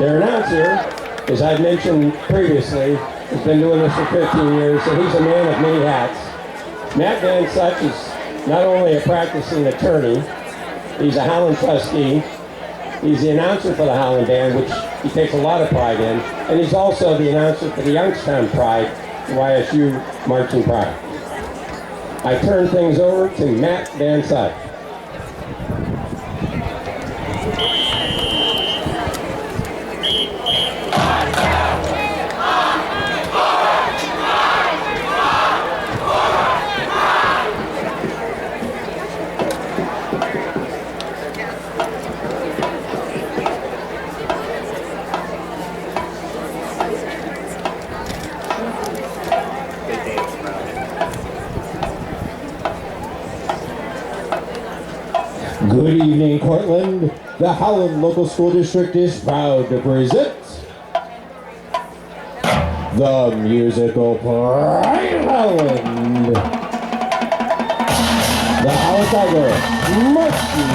Their announcer, as I've mentioned previously, has been doing this for 15 years, so he's a man of many hats. Matt Van Such is not only a practicing attorney, he's a Howland trustee, he's the announcer for the Howland Band, which he takes a lot of pride in, and he's also the announcer for the Youngstown Pride, YSU Marching Pride. I turn things over to Matt Van Such. Good evening, Cortland. The Howland Local School District is proud to present the musical Pride of Howland. The Howland Tiger Marching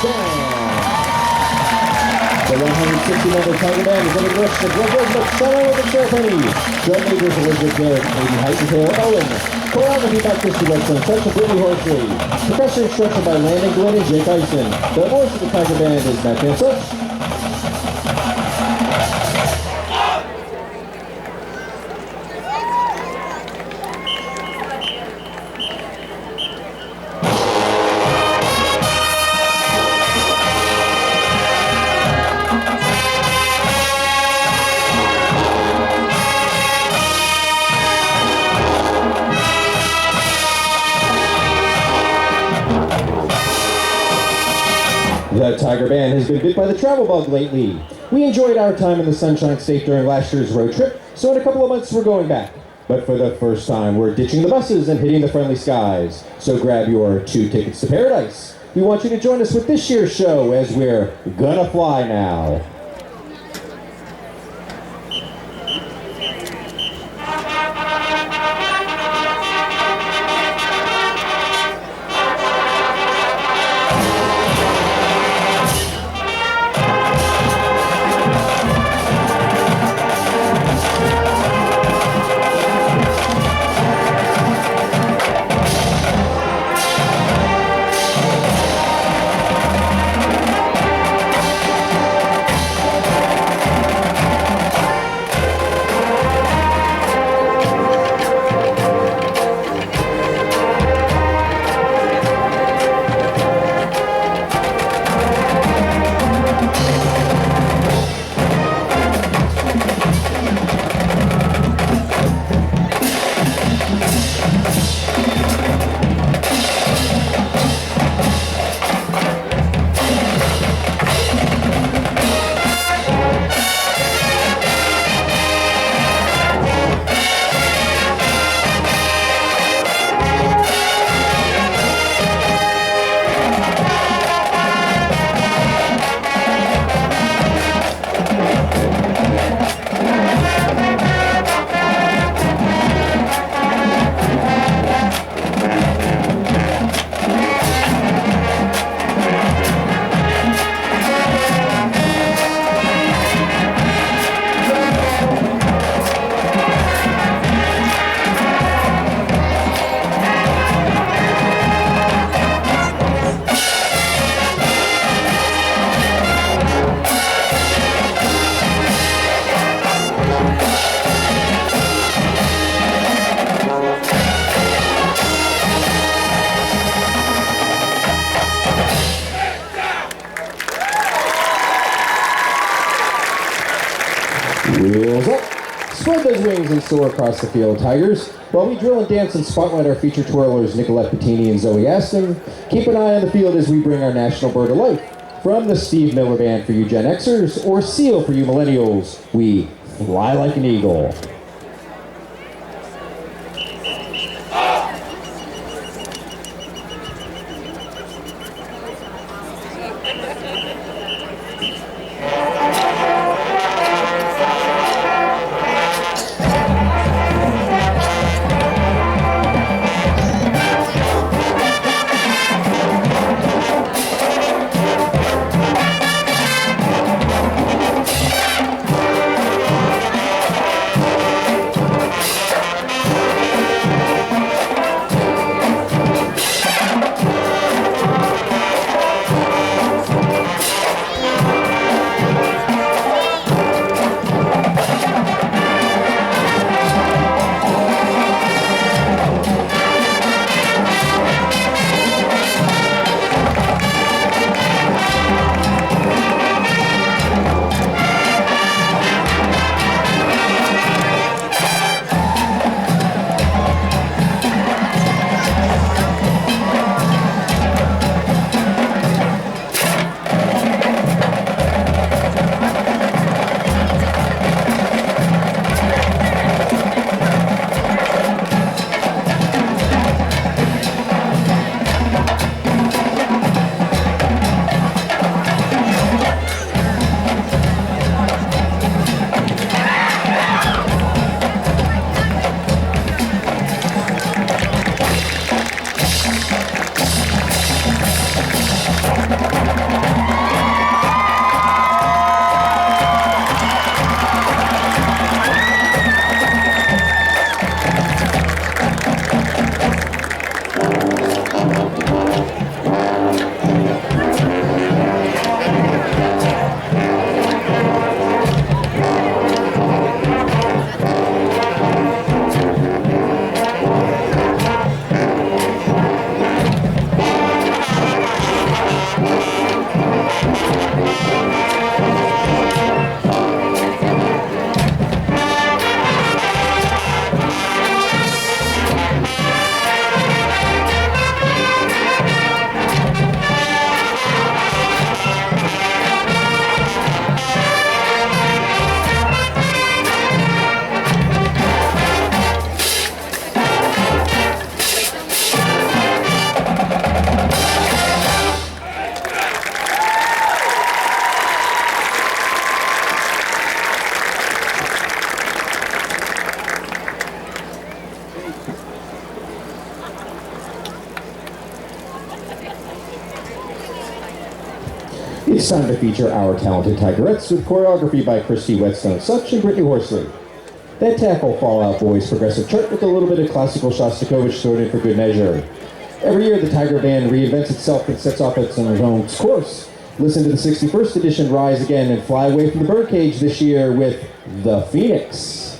Band. The 160-member Tiger Band is under the direction of Greg McSorrow with the ceremony. Drum majors Elizabeth Garrett, Lady Heighton Taylor Owen. Choreography by Christy Wexler, touch of Brittany Horsley. Percussion instruction by Landon Glenn and Jake Eisen. The voice of the Tiger Band is Matt Van Such. The Tiger Band has been bit by the travel bug lately. We enjoyed our time in the Sunshine State during last year's road trip, so in a couple of months we're going back. But for the first time, we're ditching the buses and hitting the friendly skies. So grab your 2 tickets to paradise. We want you to join us with this year's show as we're gonna fly now. Wheels up. Spread those wings and soar across the field, Tigers. While we drill and dance and spotlight our featured twirlers, Nicolette Bettini and Zoe Aston, keep an eye on the field as we bring our national bird to life. From the Steve Miller Band for you Gen Xers, or Seal for you Millennials, we fly like an eagle. It's time to feature our talented Tigerettes with choreography by Christy Whetstone Such and Brittany Horsley. That tackle Fallout Boys progressive chart with a little bit of classical Shostakovich thrown in for good measure. Every year the Tiger Band reinvents itself and sets off its own course. Listen to the 61st edition Rise Again and fly away from the birdcage this year with The Phoenix.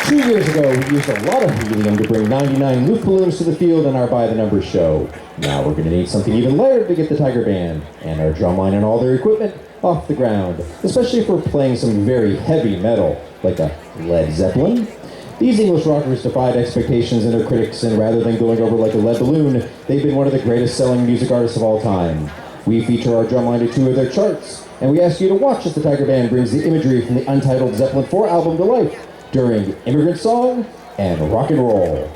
2 years ago, we used a lot of helium to bring 99 Luke balloons to the field in our By the Numbers show. Now we're going to need something even lighter to get the Tiger Band and our drumline and all their equipment off the ground, especially if we're playing some very heavy metal, like a Led Zeppelin. These English rockers defied expectations and their critics, and rather than going over like a lead balloon, they've been one of the greatest selling music artists of all time. We feature our drumline to 2 of their charts, and we ask you to watch as the Tiger Band brings the imagery from the untitled Zeppelin 4 album to life during Immigrant Song and Rock and Roll.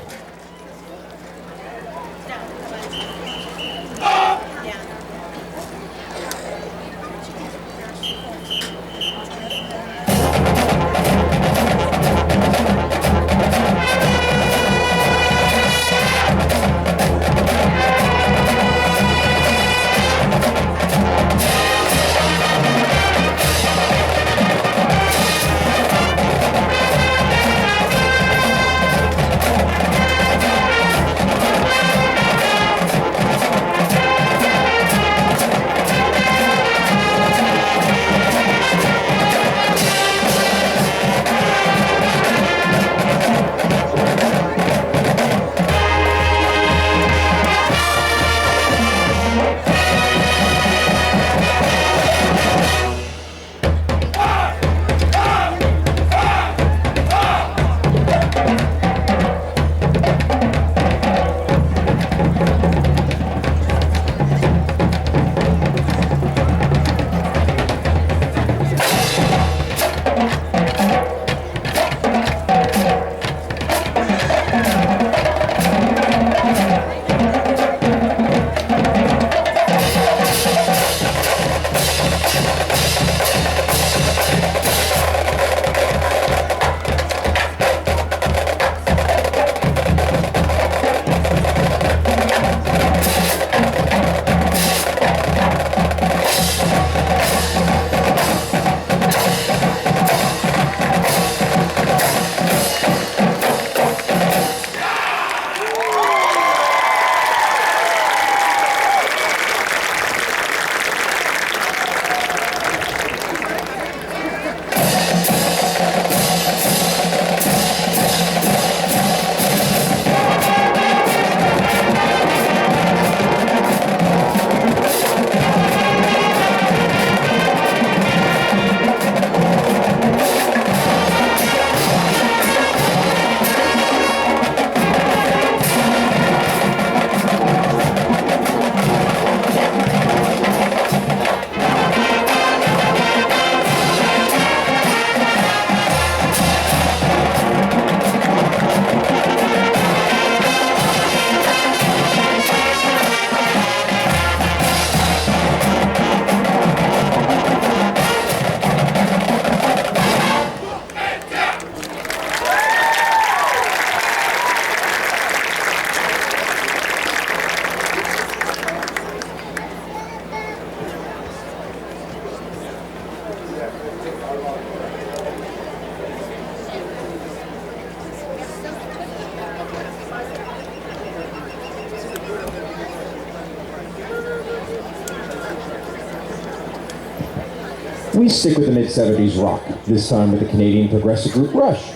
We stick with the mid-70s rock, this time with the Canadian progressive group Rush.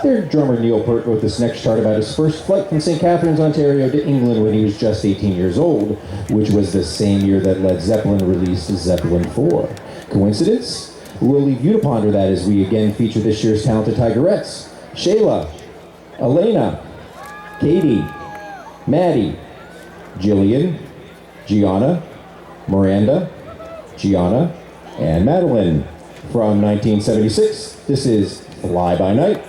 Their drummer Neil Peart wrote this next chart about his first flight from St. Catharines, Ontario to England when he was just 18 years old, which was the same year that Led Zeppelin released Zeppelin 4. Coincidence? We'll leave you to ponder that as we again feature this year's talented Tigerettes. Shayla, Elena, Katie, Maddie, Jillian, Gianna, Miranda, Gianna, and Madeline. From 1976, this is Fly By Night.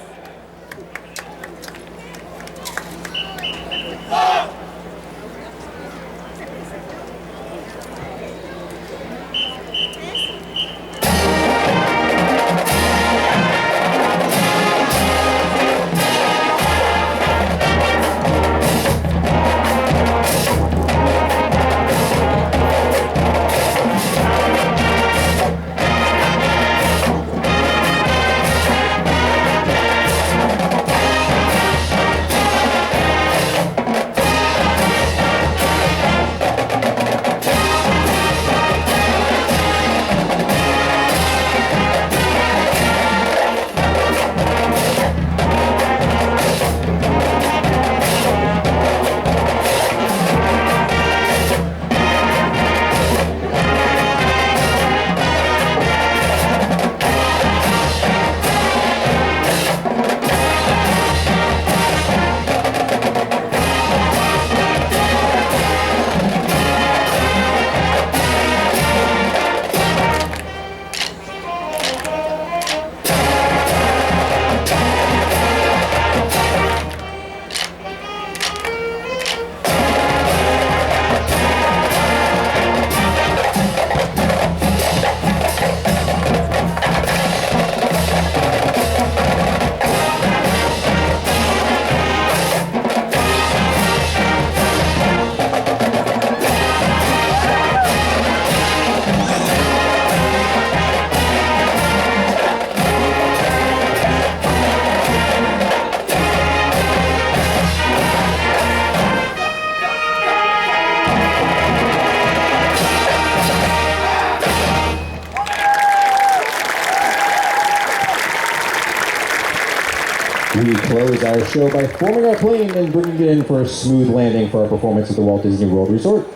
We close our show by forming our plane and bringing it in for a smooth landing for our performance at the Walt Disney World Resort.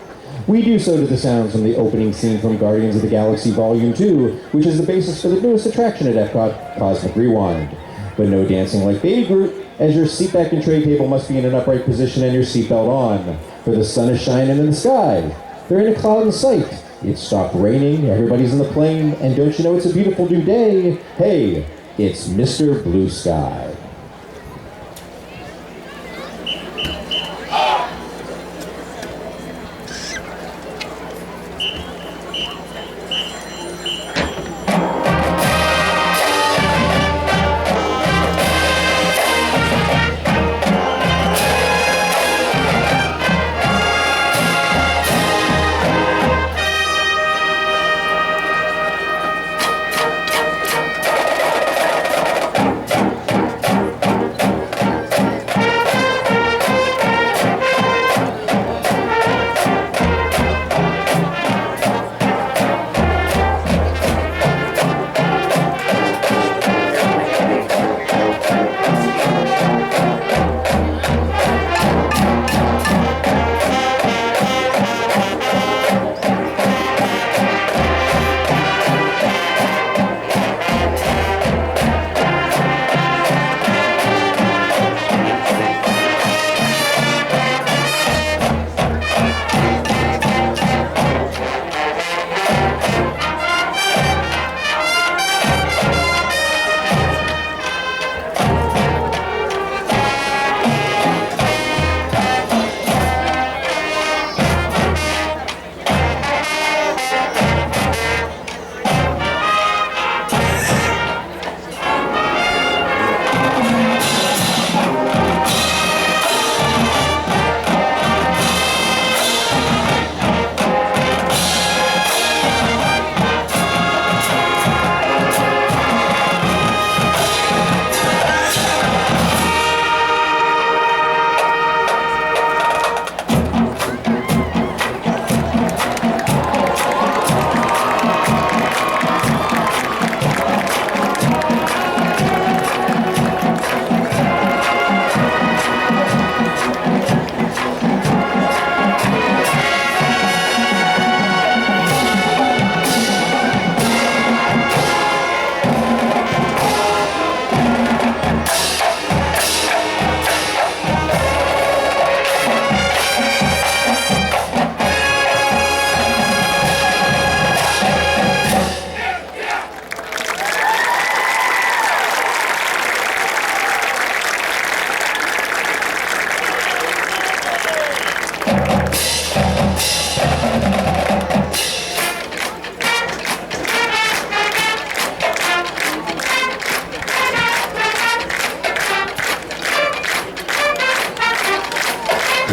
We do so to the sounds from the opening scene from Guardians of the Galaxy Volume 2, which is the basis for the newest attraction at Epcot, Cosmic Rewind. But no dancing like Baby Groot, as your seatback and tray table must be in an upright position and your seatbelt on, for the sun is shining in the sky. There ain't a cloud in sight. It stopped raining, everybody's in the plane, and don't you know it's a beautiful new day? Hey, it's Mr. Blue Sky.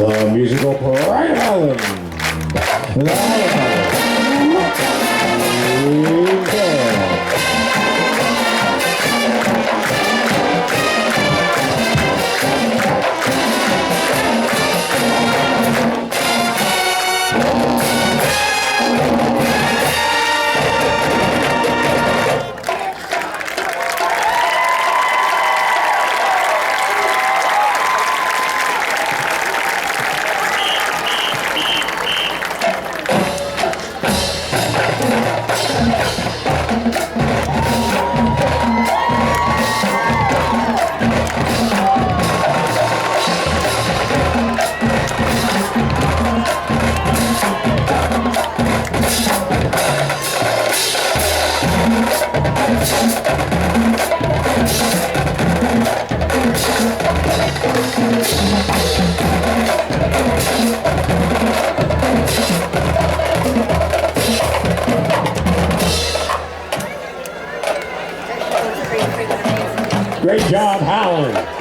The musical pride of Howland. The Great job, Howland.